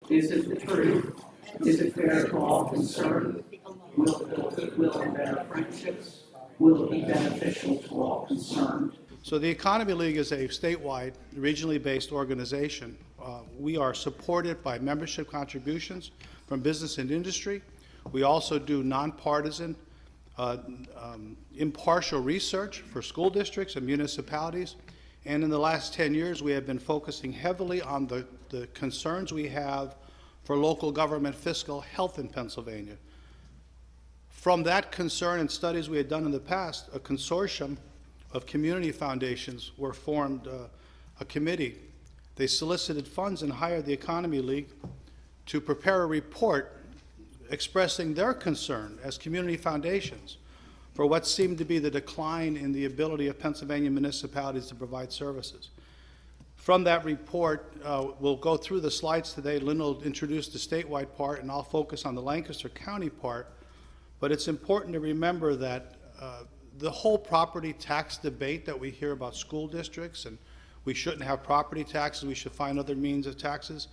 Is it the truth? Is it fair to all concerned? Will it build goodwill and better friendships? Will it be beneficial to all concerned? So the Economy League is a statewide, regionally based organization. We are supported by membership contributions from business and industry. We also do nonpartisan, impartial research for school districts and municipalities. And in the last 10 years, we have been focusing heavily on the concerns we have for local government fiscal health in Pennsylvania. From that concern and studies we had done in the past, a consortium of community foundations were formed, a committee. They solicited funds and hired the Economy League to prepare a report expressing their concern as community foundations for what seemed to be the decline in the ability of Pennsylvania municipalities to provide services. From that report, we'll go through the slides today. Lynne will introduce the statewide part, and I'll focus on the Lancaster County part. But it's important to remember that the whole property tax debate that we hear about school districts, and we shouldn't have property taxes, we should find other means of taxes,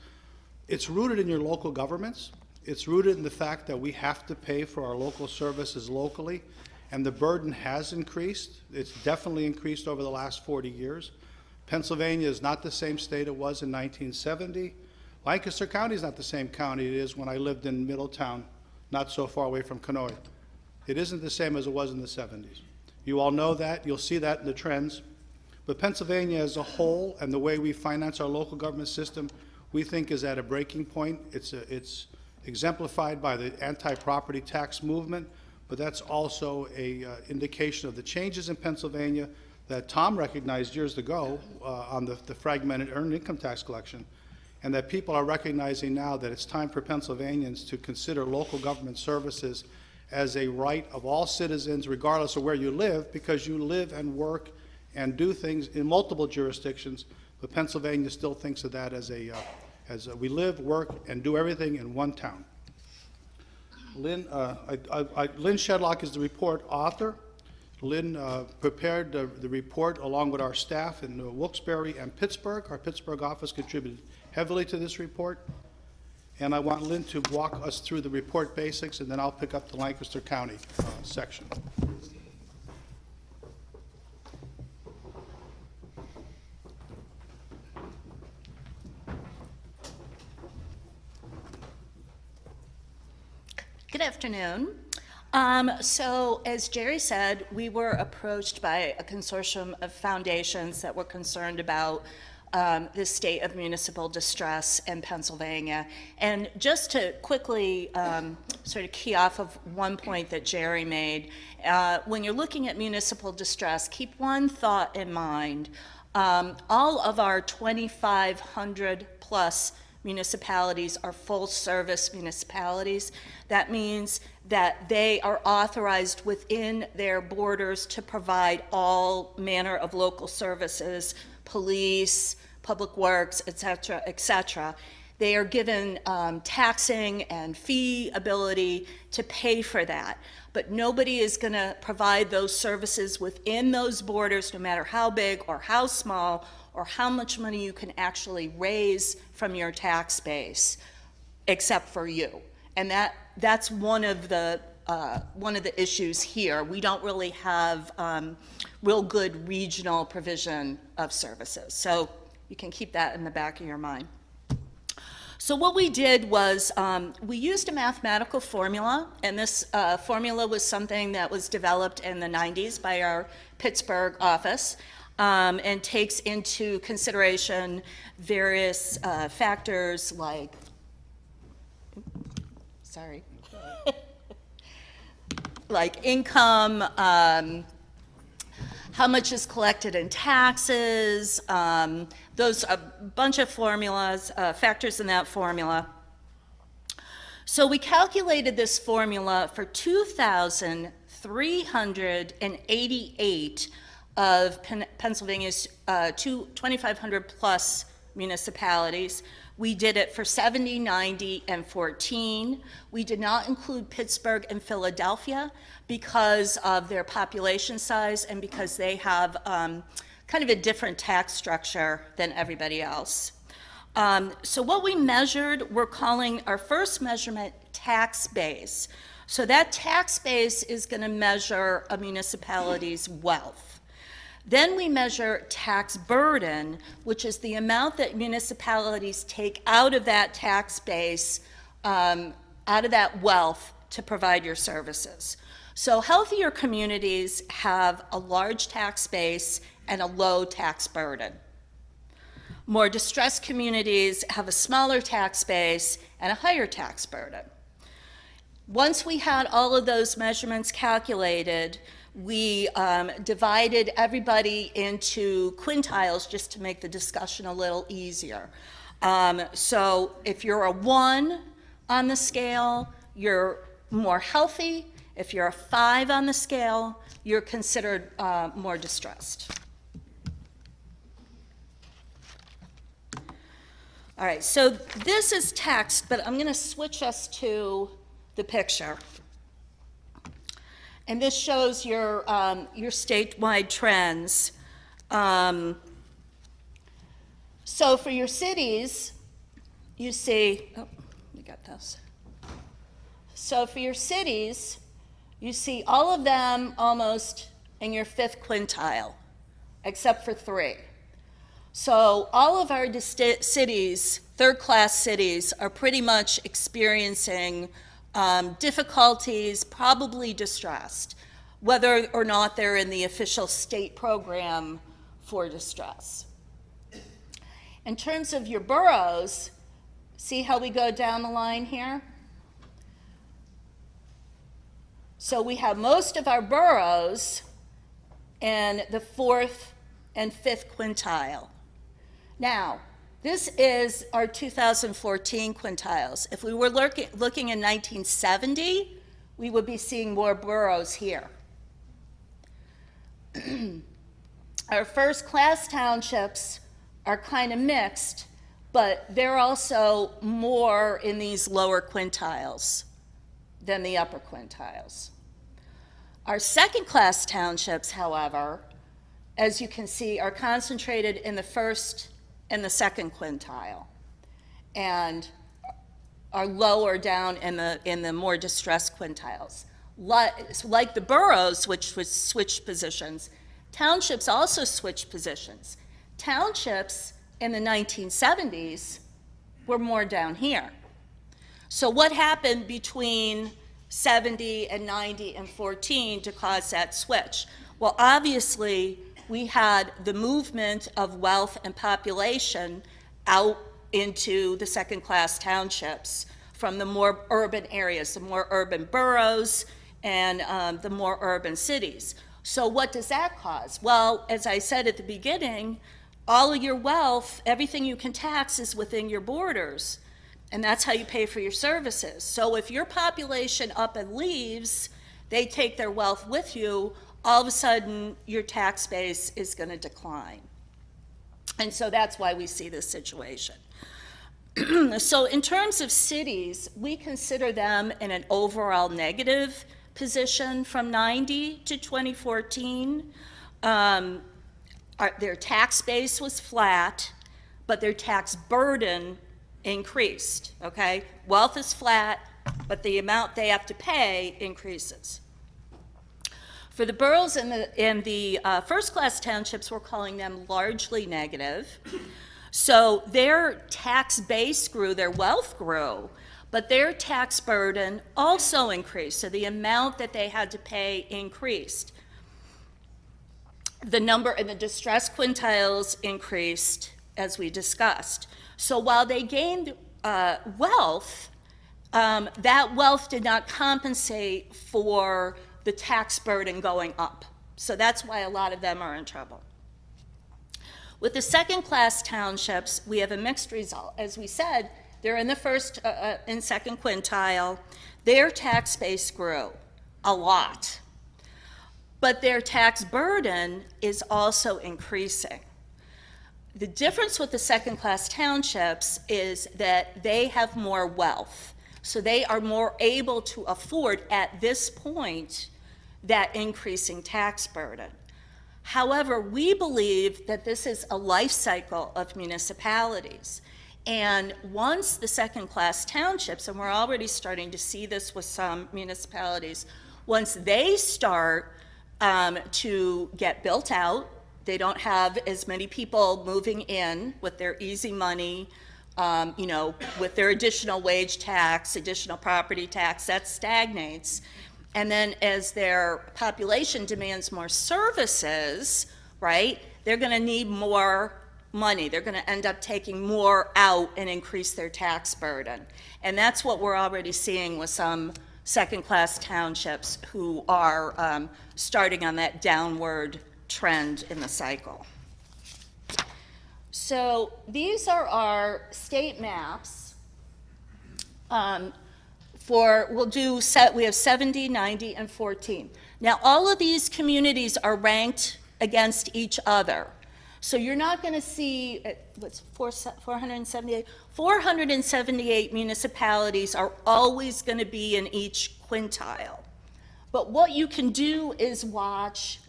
it's rooted in your local governments. It's rooted in the fact that we have to pay for our local services locally, and the burden has increased. It's definitely increased over the last 40 years. Pennsylvania is not the same state it was in 1970. Lancaster County is not the same county it is when I lived in Middletown, not so far away from Kenoi. It isn't the same as it was in the 70s. You all know that. You'll see that in the trends. But Pennsylvania as a whole, and the way we finance our local government system, we think is at a breaking point. It's exemplified by the anti-property tax movement, but that's also a indication of the changes in Pennsylvania that Tom recognized years ago on the fragmented earned income tax collection, and that people are recognizing now that it's time for Pennsylvanians to consider local government services as a right of all citizens, regardless of where you live, because you live and work and do things in multiple jurisdictions, but Pennsylvania still thinks of that as we live, work, and do everything in one town. Lynne Shedlock is the report author. Lynne prepared the report along with our staff in Wilkes-Barre and Pittsburgh. Our Pittsburgh office contributed heavily to this report. And I want Lynne to walk us through the report basics, and then I'll pick up the Lancaster County section. Good afternoon. So as Jerry said, we were approached by a consortium of foundations that were concerned about the state of municipal distress in Pennsylvania. And just to quickly sort of key off of one point that Jerry made, when you're looking at municipal distress, keep one thought in mind. All of our 2,500 plus municipalities are full service municipalities. That means that they are authorized within their borders to provide all manner of local services, police, public works, et cetera, et cetera. They are given taxing and fee ability to pay for that. But nobody is going to provide those services within those borders, no matter how big or how small or how much money you can actually raise from your tax base, except for you. And that's one of the issues here. We don't really have real good regional provision of services. So you can keep that in the back of your mind. So what we did was we used a mathematical formula, and this formula was something that was developed in the 90s by our Pittsburgh office, and takes into consideration various factors like, like income, how much is collected in taxes, those a bunch of formulas, factors in that formula. So we calculated this formula for 2,388 of Pennsylvania's 2,500 plus municipalities. We did it for 70, 90, and 14. We did not include Pittsburgh and Philadelphia because of their population size and because they have kind of a different tax structure than everybody else. So what we measured, we're calling our first measurement tax base. So that tax base is going to measure a municipality's wealth. Then we measure tax burden, which is the amount that municipalities take out of that tax base, out of that wealth to provide your services. So healthier communities have a large tax base and a low tax burden. More distressed communities have a smaller tax base and a higher tax burden. Once we had all of those measurements calculated, we divided everybody into quintiles just to make the discussion a little easier. So if you're a 1 on the scale, you're more healthy. If you're a 5 on the scale, you're considered more distressed. All right, so this is text, but I'm going to switch us to the picture. And this shows your statewide trends. So for your cities, you see, oh, we got this. So for your cities, you see all of them almost in your 5th quintile, except for 3. So all of our cities, 3rd-class cities, are pretty much experiencing difficulties, probably distressed, whether or not they're in the official state program for distress. In terms of your boroughs, see how we go down the line here? So we have most of our boroughs in the 4th and 5th quintile. Now, this is our 2014 quintiles. If we were looking in 1970, we would be seeing more boroughs here. Our first-class townships are kind of mixed, but they're also more in these lower quintiles than the upper quintiles. Our second-class townships, however, as you can see, are concentrated in the 1st and the 2nd quintile, and are lower down in the more distressed quintiles. Like the boroughs, which was switched positions, townships also switched positions. Townships in the 1970s were more down here. So what happened between 70 and 90 and 14 to cause that switch? Well, obviously, we had the movement of wealth and population out into the second-class townships from the more urban areas, the more urban boroughs, and the more urban cities. So what does that cause? Well, as I said at the beginning, all of your wealth, everything you can tax is within your borders, and that's how you pay for your services. So if your population up and leaves, they take their wealth with you, all of a sudden your tax base is going to decline. And so that's why we see this situation. So in terms of cities, we consider them in an overall negative position from 90 to 2014. Their tax base was flat, but their tax burden increased, okay? Wealth is flat, but the amount they have to pay increases. For the boroughs in the first-class townships, we're calling them largely negative. So their tax base grew, their wealth grew, but their tax burden also increased. So the amount that they had to pay increased. The number in the distressed quintiles increased, as we discussed. So while they gained wealth, that wealth did not compensate for the tax burden going up. So that's why a lot of them are in trouble. With the second-class townships, we have a mixed result. As we said, they're in the 1st and 2nd quintile. Their tax base grew a lot, but their tax burden is also increasing. The difference with the second-class townships is that they have more wealth, so they are more able to afford at this point that increasing tax burden. However, we believe that this is a life cycle of municipalities. And once the second-class townships, and we're already starting to see this with some municipalities, once they start to get built out, they don't have as many people moving in with their easy money, with their additional wage tax, additional property tax, that stagnates. And then as their population demands more services, right, they're going to need more money. They're going to end up taking more out and increase their tax burden. And that's what we're already seeing with some second-class townships who are starting on that downward trend in the cycle. So these are our state maps we have 70, 90, and 14. Now, all of these communities are ranked against each other. So you're not going to see, 478? 478 municipalities are always going to be in each quintile. But what you can do is watch,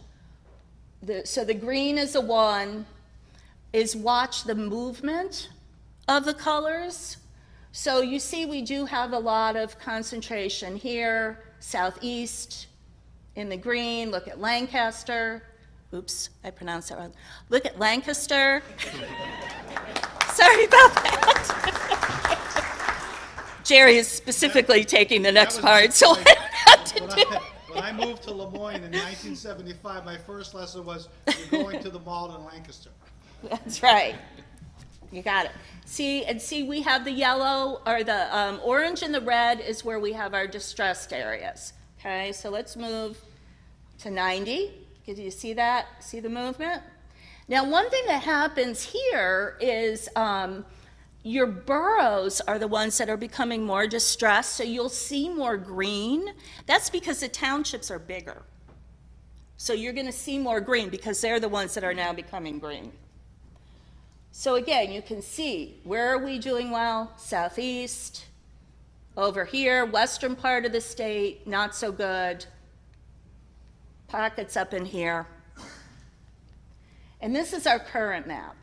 so the green is a 1, is watch the movement of the colors. So you see we do have a lot of concentration here, southeast in the green. Look at Lancaster. Oops, I pronounced that wrong. Look at Lancaster. Sorry about that. Jerry is specifically taking the next part, so I don't have to do it. When I moved to Lemoyne in 1975, my first lesson was you're going to the mall in Lancaster. That's right. You got it. See, we have the yellow, or the orange and the red is where we have our distressed areas. Okay, so let's move to 90. Did you see that? See the movement? Now, one thing that happens here is your boroughs are the ones that are becoming more distressed, so you'll see more green. That's because the townships are bigger. So you're going to see more green because they're the ones that are now becoming green. So again, you can see, where are we doing well? Southeast, over here, western part of the state, not so good. Pockets up in here. And this is our current map.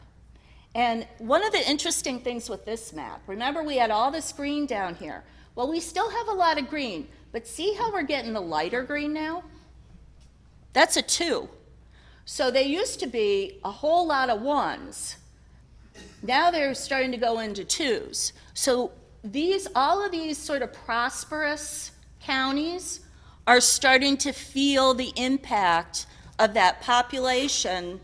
And one of the interesting things with this map, remember we had all this green down here. Well, we still have a lot of green, but see how we're getting the lighter green now? That's a 2. So they used to be a whole lot of 1s. Now they're starting to go into 2s. So all of these sort of prosperous counties are starting to feel the impact of that population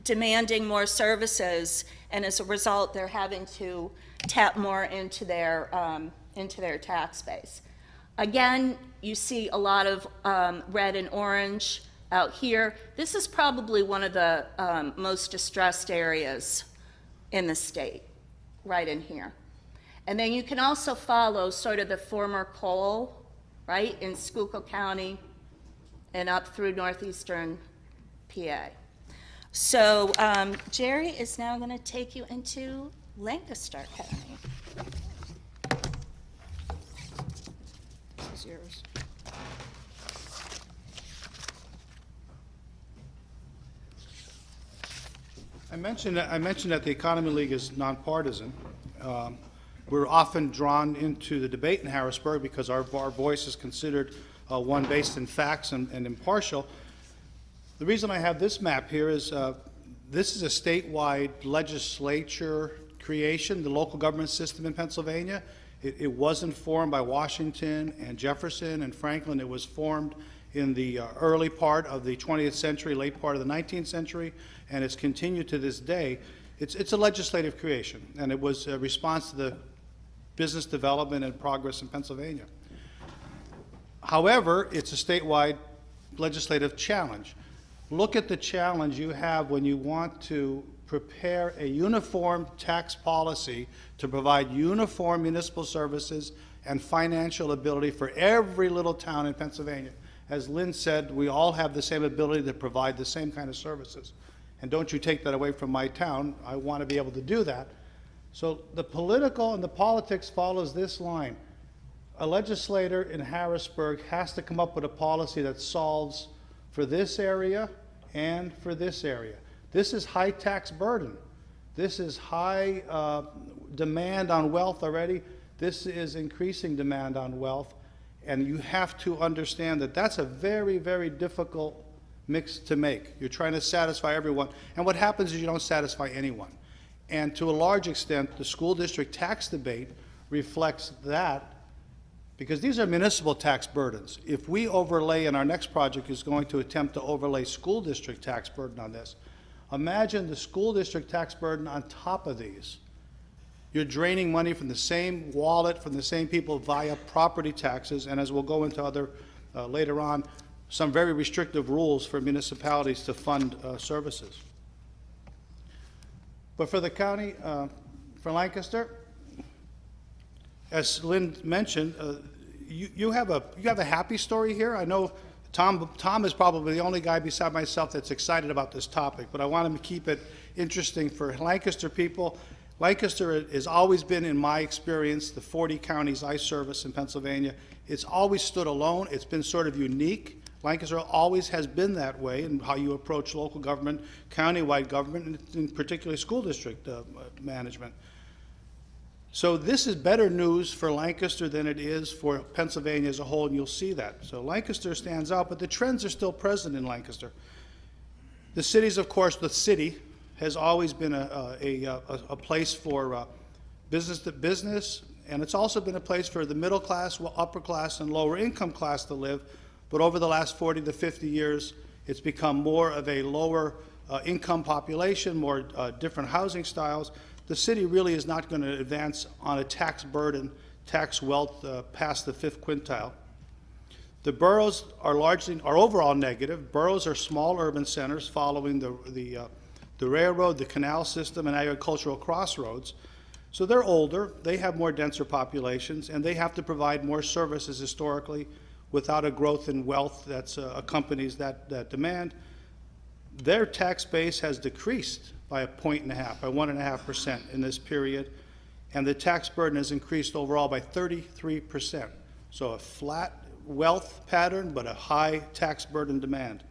demanding more services, and as a result, they're having to tap more into their tax base. Again, you see a lot of red and orange out here. This is probably one of the most distressed areas in the state, right in here. And then you can also follow sort of the former coal, right, in Schuylkill County and up through northeastern PA. So Jerry is now going to take you into Lancaster County. This is yours. I mentioned that the Economy League is nonpartisan. We're often drawn into the debate in Harrisburg because our voice is considered one based in facts and impartial. The reason I have this map here is this is a statewide legislature creation, the local government system in Pennsylvania. It wasn't formed by Washington and Jefferson and Franklin. It was formed in the early part of the 20th century, late part of the 19th century, and it's continued to this day. It's a legislative creation, and it was a response to the business development and progress in Pennsylvania. However, it's a statewide legislative challenge. Look at the challenge you have when you want to prepare a uniform tax policy to provide uniform municipal services and financial ability for every little town in Pennsylvania. As Lynn said, we all have the same ability to provide the same kind of services. And don't you take that away from my town. I want to be able to do that. So the political and the politics follows this line. A legislator in Harrisburg has to come up with a policy that solves for this area and for this area. This is high tax burden. This is high demand on wealth already. This is increasing demand on wealth. And you have to understand that that's a very, very difficult mix to make. You're trying to satisfy everyone. And what happens is you don't satisfy anyone. And to a large extent, the school district tax debate reflects that, because these are municipal tax burdens. If we overlay, and our next project is going to attempt to overlay school district tax burden on this, imagine the school district tax burden on top of these. You're draining money from the same wallet, from the same people via property taxes, and as we'll go into other, later on, some very restrictive rules for municipalities to fund services. But for the county, for Lancaster, as Lynn mentioned, you have a happy story here. I know Tom is probably the only guy beside myself that's excited about this topic, but I want to keep it interesting for Lancaster people. Lancaster has always been, in my experience, the 40 counties I service in Pennsylvania, it's always stood alone. It's been sort of unique. Lancaster always has been that way in how you approach local government, countywide government, and in particular school district management. So this is better news for Lancaster than it is for Pennsylvania as a whole, and you'll see that. So Lancaster stands out, but the trends are still present in Lancaster. The cities, of course, the city has always been a place for business to business, and it's also been a place for the middle class, upper class, and lower income class to live. But over the last 40 to 50 years, it's become more of a lower income population, more different housing styles. The city really is not going to advance on a tax burden, tax wealth past the fifth quintile. The boroughs are overall negative. Boroughs are small urban centers following the railroad, the canal system, and agricultural crossroads. So they're older, they have more denser populations, and they have to provide more services historically without a growth in wealth that accompanies that demand. Their tax base has decreased by 1.5% in this period, and the tax burden has increased overall by 33%. So a flat wealth pattern, but a high tax burden demand.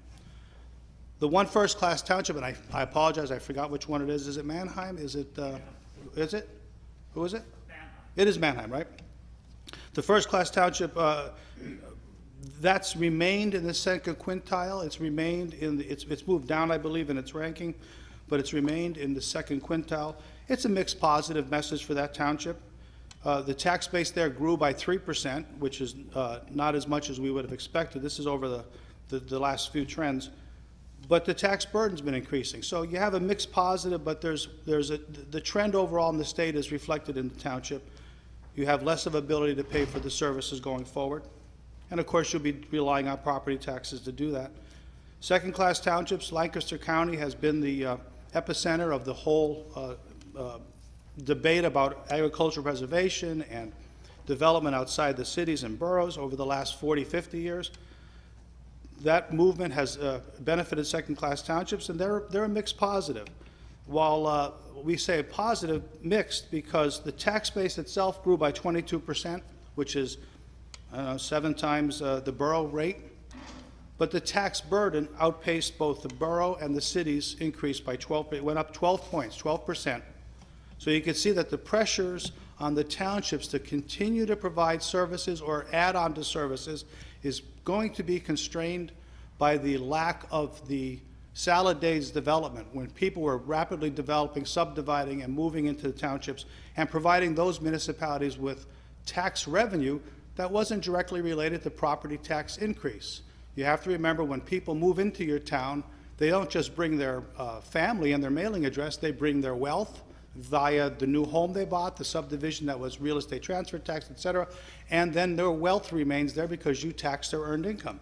The one first-class township, and I apologize, I forgot which one it is. Is it Manheim? Is it? Who is it? Manheim. It is Manheim, right? The first-class township, that's remained in the second quintile. It's remained in it's moved down, I believe, in its ranking, but it's remained in the second quintile. It's a mixed positive message for that township. The tax base there grew by 3%, which is not as much as we would have expected. This is over the last few trends. But the tax burden's been increasing. So you have a mixed positive, but the trend overall in the state is reflected in the township. You have less of ability to pay for the services going forward. And of course, you'll be relying on property taxes to do that. Second-class townships, Lancaster County has been the epicenter of the whole debate about agricultural preservation and development outside the cities and boroughs over the last 40, 50 years. That movement has benefited second-class townships, and they're a mixed positive. While we say positive, mixed, because the tax base itself grew by 22%, which is 7 times the borough rate, but the tax burden outpaced both the borough and the city's increase by 12. It went up 12 points, 12%. So you can see that the pressures on the townships to continue to provide services or add on to services is going to be constrained by the lack of the salad days development, when people were rapidly developing, subdividing, and moving into the townships and providing those municipalities with tax revenue that wasn't directly related to property tax increase. You have to remember, when people move into your town, they don't just bring their family and their mailing address, they bring their wealth via the new home they bought, the subdivision that was real estate transfer tax, et cetera, and then their wealth remains there because you tax their earned income.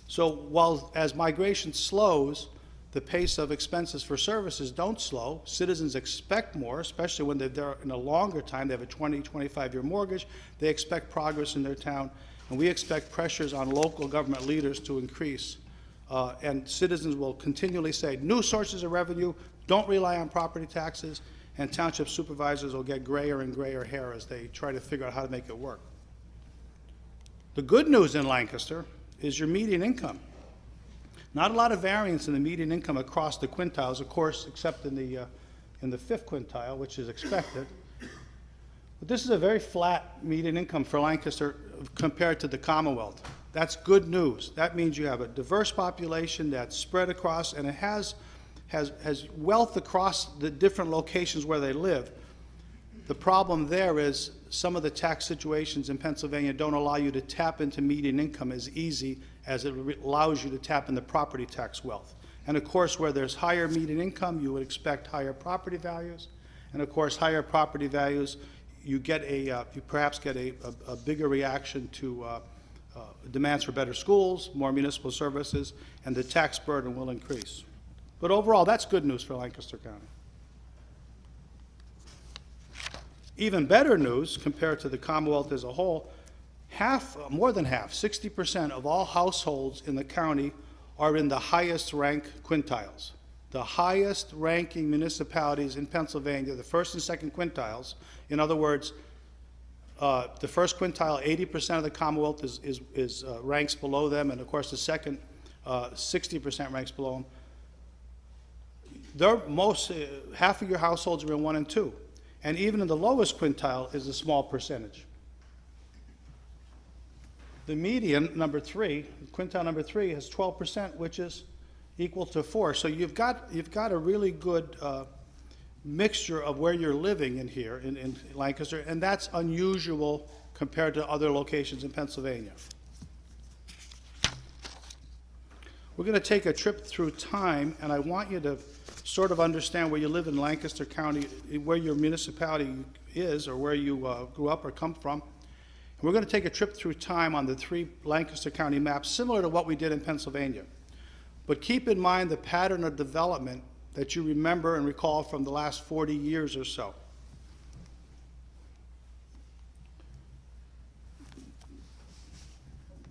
So while as migration slows, the pace of expenses for services don't slow. Citizens expect more, especially when they're there in a longer time. They have a 20, 25-year mortgage. They expect progress in their town, and we expect pressures on local government leaders to increase. And citizens will continually say, new sources of revenue, don't rely on property taxes, and township supervisors will get grayer and grayer hair as they try to figure out how to make it work. The good news in Lancaster is your median income. Not a lot of variance in the median income across the quintiles, of course, except in in the 5th quintile, which is expected. But this is a very flat median income for Lancaster compared to the Commonwealth. That's good news. That means you have a diverse population that's spread across, and it has wealth across the different locations where they live. The problem there is some of the tax situations in Pennsylvania don't allow you to tap into median income as easy as it allows you to tap into property tax wealth. And of course, where there's higher median income, you would expect higher property values. And of course, higher property values, you perhaps get a bigger reaction to demands for better schools, more municipal services, and the tax burden will increase. But overall, that's good news for Lancaster County. Even better news compared to the Commonwealth as a whole, more than half, 60% of all households in the county are in the highest rank quintiles. The highest ranking municipalities in Pennsylvania, the first and second quintiles, in other words, the first quintile, 80% of the Commonwealth is ranks below them, and of course the second, 60% ranks below them. Half of your households are in 1 and 2. And even in the lowest quintile is a small percentage. The median, number 3, quintile number 3, has 12%, which is equal to 4. So you've got a really good mixture of where you're living in here in Lancaster, and that's unusual compared to other locations in Pennsylvania. We're going to take a trip through time, and I want you to sort of understand where you live in Lancaster County, where your municipality is, or where you grew up or come from. And we're going to take a trip through time on the 3 Lancaster County maps, similar to what we did in Pennsylvania. But keep in mind the pattern of development that you remember and recall from the last 40 years or so.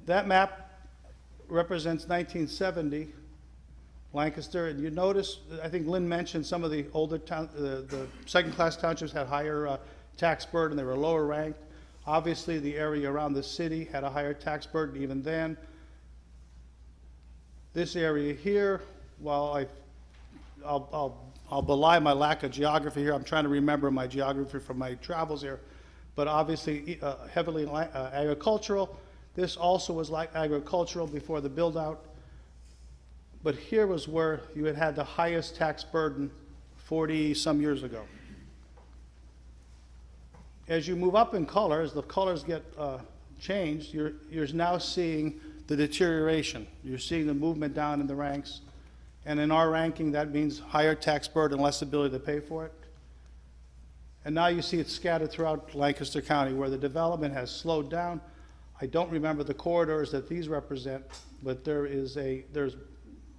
That map represents 1970 Lancaster, and you notice, I think Lynne mentioned some of the older the second-class townships had higher tax burden. They were lower ranked. Obviously, the area around the city had a higher tax burden even then. This area here, while I'll belie my lack of geography here. I'm trying to remember my geography from my travels here, but obviously heavily agricultural. This also was like agricultural before the build-out. But here was where you had the highest tax burden 40-some years ago. As you move up in color, as the colors get changed, you're now seeing the deterioration. You're seeing the movement down in the ranks. And in our ranking, that means higher tax burden, less ability to pay for it. And now you see it scattered throughout Lancaster County, where the development has slowed down. I don't remember the corridors that these represent, but there's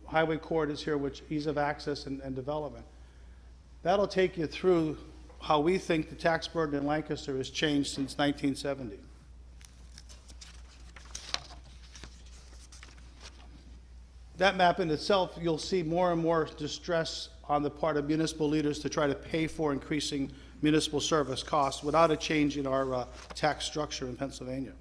highway corridors here, which ease of access and development. That'll take you through how we think the tax burden in Lancaster has changed since 1970. That map in itself, you'll see more and more distress on the part of municipal leaders to try to pay for increasing municipal service costs without a change in our tax structure in Pennsylvania.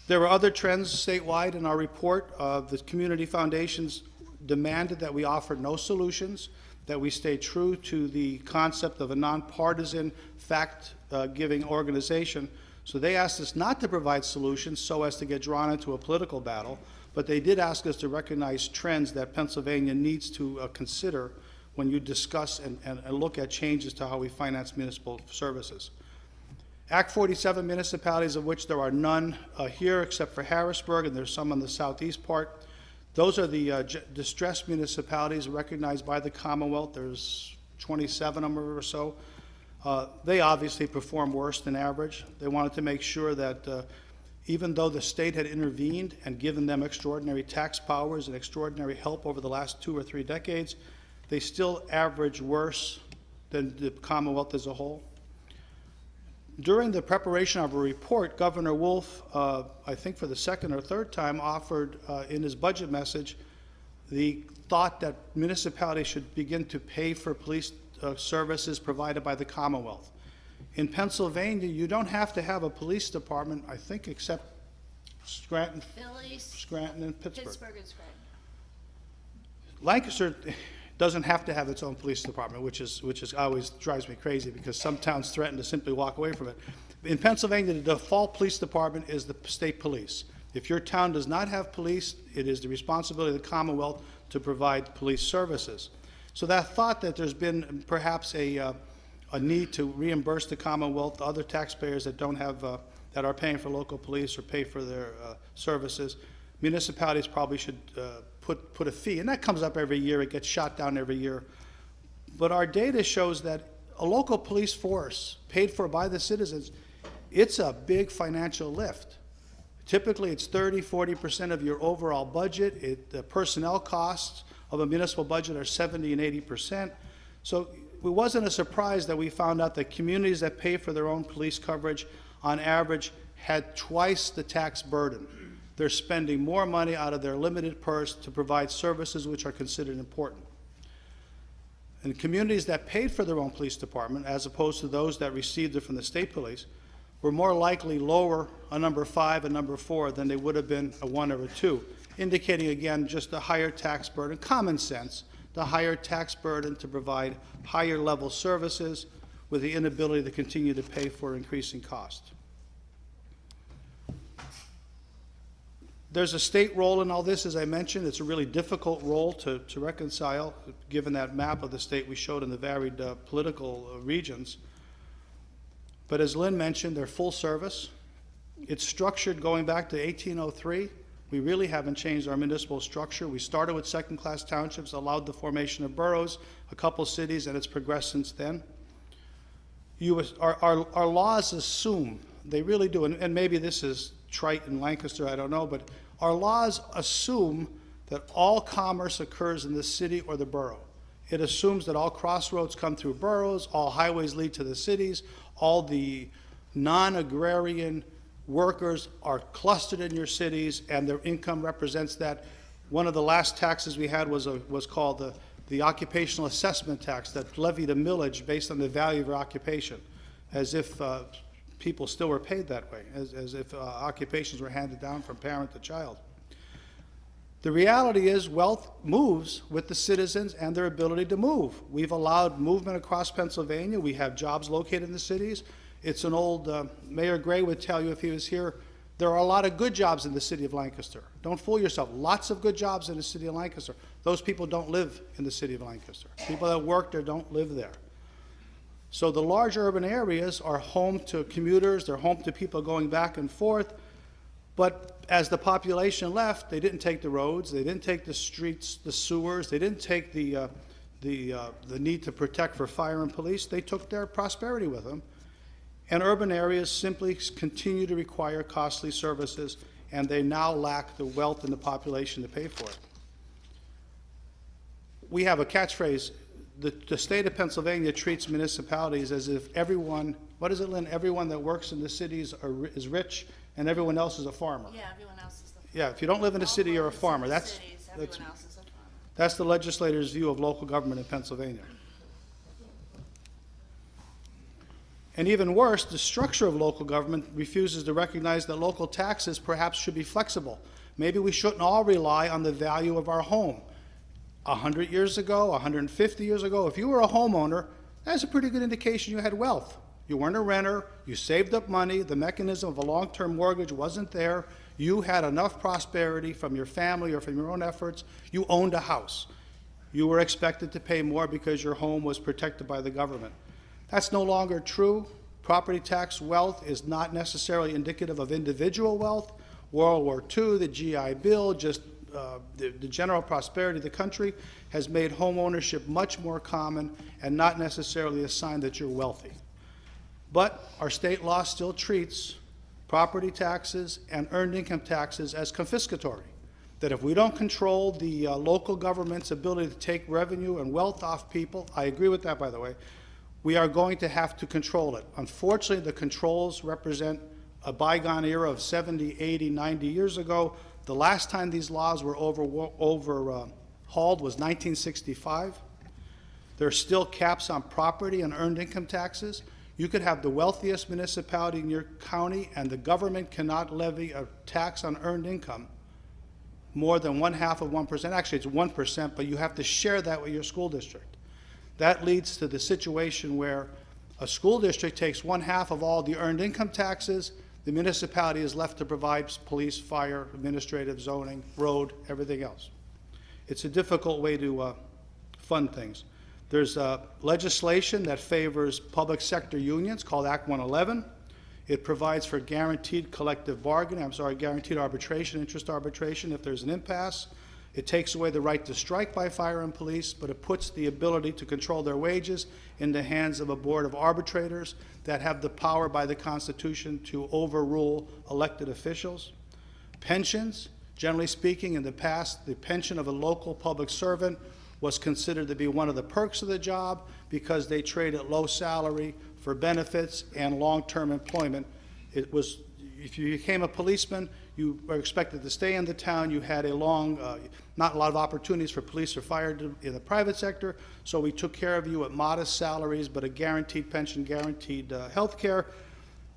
There were other trends statewide in our report. The community foundations demanded that we offer no solutions, that we stay true to the concept of a nonpartisan, fact-giving organization. So they asked us not to provide solutions so as to get drawn into a political battle, but they did ask us to recognize trends that Pennsylvania needs to consider when you discuss and look at changes to how we finance municipal services. Act 47 municipalities, of which there are none here except for Harrisburg, and there's some on the southeast part. Those are the distressed municipalities recognized by the Commonwealth. There's 27 of them or so. They obviously perform worse than average. They wanted to make sure that even though the state had intervened and given them extraordinary tax powers and extraordinary help over the last 2 or 3 decades, they still average worse than the Commonwealth as a whole. During the preparation of a report, Governor Wolf, I think for the second or third time, offered in his budget message the thought that municipalities should begin to pay for police services provided by the Commonwealth. In Pennsylvania, you don't have to have a police department, I think, except Scranton, Philly, Scranton and Pittsburgh. Pittsburgh and Scranton. Lancaster doesn't have to have its own police department, which always drives me crazy because some towns threaten to simply walk away from it. In Pennsylvania, the default police department is the state police. If your town does not have police, it is the responsibility of the Commonwealth to provide police services. So that thought that there's been perhaps a need to reimburse the Commonwealth, other taxpayers that don't have, that are paying for local police or pay for their services, municipalities probably should put a fee, and that comes up every year. It gets shot down every year. But our data shows that a local police force paid for by the citizens, it's a big financial lift. Typically, it's 30–40% of your overall budget. The personnel costs of a municipal budget are 70% and 80%. So it wasn't a surprise that we found out that communities that pay for their own police coverage, on average, had twice the tax burden. They're spending more money out of their limited purse to provide services which are considered important. And communities that paid for their own police department, as opposed to those that received it from the state police, were more likely lower a number 5 and number 4 than they would have been a 1 or a 2, indicating again just a higher tax burden, common sense, the higher tax burden to provide higher level services with the inability to continue to pay for increasing cost. There's a state role in all this, as I mentioned. It's a really difficult role to reconcile, given that map of the state we showed in the varied political regions. But as Lynn mentioned, they're full service. It's structured going back to 1803. We really haven't changed our municipal structure. We started with second-class townships, allowed the formation of boroughs, a couple cities, and it's progressed since then. Our laws assume, they really do, and maybe this is trite in Lancaster, I don't know, but our laws assume that all commerce occurs in the city or the borough. It assumes that all crossroads come through boroughs, all highways lead to the cities, all the non-agrarian workers are clustered in your cities, and their income represents that. One of the last taxes we had was called the occupational assessment tax that levied a millage based on the value of your occupation, as if people still were paid that way, as if occupations were handed down from parent to child. The reality is wealth moves with the citizens and their ability to move. We've allowed movement across Pennsylvania. We have jobs located in the cities. It's an old, Mayor Gray would tell you if he was here, there are a lot of good jobs in the city of Lancaster. Don't fool yourself. Lots of good jobs in the city of Lancaster. Those people don't live in the city of Lancaster. People that work there don't live there. So the large urban areas are home to commuters, they're home to people going back and forth, but as the population left, they didn't take the roads, they didn't take the streets, the sewers, they didn't take the need to protect for fire and police. They took their prosperity with them. And urban areas simply continue to require costly services, and they now lack the wealth in the population to pay for it. We have a catchphrase. The state of Pennsylvania treats municipalities as if everyone, what is it, Lynn? Everyone that works in the cities is rich and everyone else is a farmer. Yeah, everyone else is the farmer. Yeah, if you don't live in a city, you're a farmer. That's the legislator's view of local government in Pennsylvania. And even worse, the structure of local government refuses to recognize that local taxes perhaps should be flexible. Maybe we shouldn't all rely on the value of our home. 100 years ago, 150 years ago, if you were a homeowner, that's a pretty good indication you had wealth. You weren't a renter, you saved up money, the mechanism of a long-term mortgage wasn't there, you had enough prosperity from your family or from your own efforts, you owned a house. You were expected to pay more because your home was protected by the government. That's no longer true. Property tax wealth is not necessarily indicative of individual wealth. World War II, the GI Bill, just the general prosperity of the country has made home ownership much more common and not necessarily a sign that you're wealthy. But our state law still treats property taxes and earned income taxes as confiscatory. That if we don't control the local government's ability to take revenue and wealth off people, I agree with that, by the way, we are going to have to control it. Unfortunately, the controls represent a bygone era of 70, 80, 90 years ago. The last time these laws were overhauled was 1965. There are still caps on property and earned income taxes. You could have the wealthiest municipality in your county and the government cannot levy a tax on earned income more than 0.5%, actually it's 1%, but you have to share that with your school district. That leads to the situation where a school district takes 1/2 of all the earned income taxes, the municipality is left to provide police, fire, administrative, zoning, road, everything else. It's a difficult way to fund things. There's legislation that favors public sector unions called Act 111. It provides for guaranteed collective bargaining, guaranteed arbitration, interest arbitration if there's an impasse. It takes away the right to strike by fire and police, but it puts the ability to control their wages in the hands of a board of arbitrators that have the power by the Constitution to overrule elected officials. Pensions, generally speaking, in the past, the pension of a local public servant was considered to be one of the perks of the job because they traded low salary for benefits and long-term employment. It was, if you became a policeman, you were expected to stay in the town. You had a not a lot of opportunities for police or fire in the private sector, so we took care of you at modest salaries, but a guaranteed pension, guaranteed health care,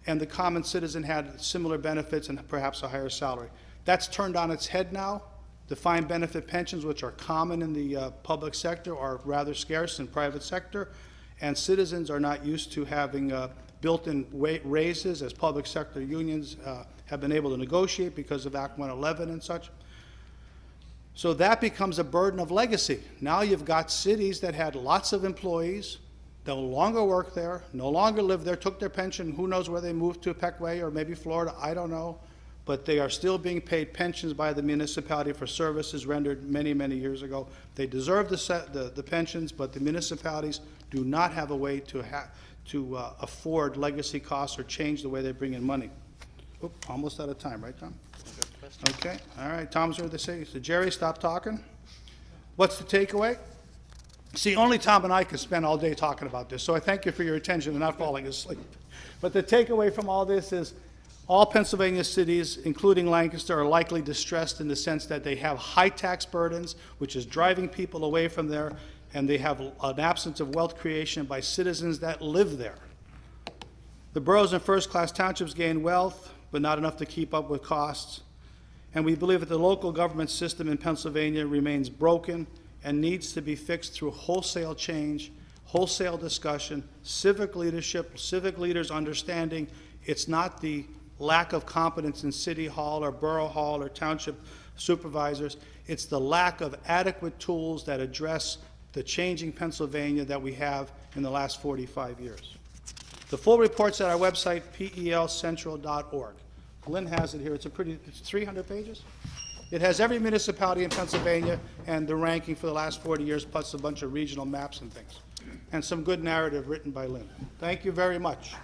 and the common citizen had similar benefits and perhaps a higher salary. That's turned on its head now. Defined benefit pensions, which are common in the public sector, are rather scarce in private sector, and citizens are not used to having built-in raises as public sector unions have been able to negotiate because of Act 111 and such. So that becomes a burden of legacy. Now you've got cities that had lots of employees, no longer work there, no longer live there, took their pension, who knows where they moved to, Peckway or maybe Florida, I don't know. But they are still being paid pensions by the municipality for services rendered many, many years ago. They deserve the pensions, but the municipalities do not have a way to afford legacy costs or change the way they bring in money. Oop, almost out of time, right, Tom? Okay, all right, Tom's ready to say. So Jerry, stop talking. What's the takeaway? See, only Tom and I can spend all day talking about this, so I thank you for your attention and not falling asleep. But the takeaway from all this is all Pennsylvania cities, including Lancaster, are likely distressed in the sense that they have high tax burdens, which is driving people away from there, and they have an absence of wealth creation by citizens that live there. The boroughs and first-class townships gain wealth, but not enough to keep up with costs. And we believe that the local government system in Pennsylvania remains broken and needs to be fixed through wholesale change, wholesale discussion, civic leadership, civic leaders understanding it's not the lack of competence in city hall or borough hall or township supervisors. It's the lack of adequate tools that address the changing Pennsylvania that we have in the last 45 years. The full report's at our website, pelcentral.org. Lynne has it here. It's 300 pages. It has every municipality in Pennsylvania and the ranking for the last 40 years, plus a bunch of regional maps and things, and some good narrative written by Lynne. Thank you very much.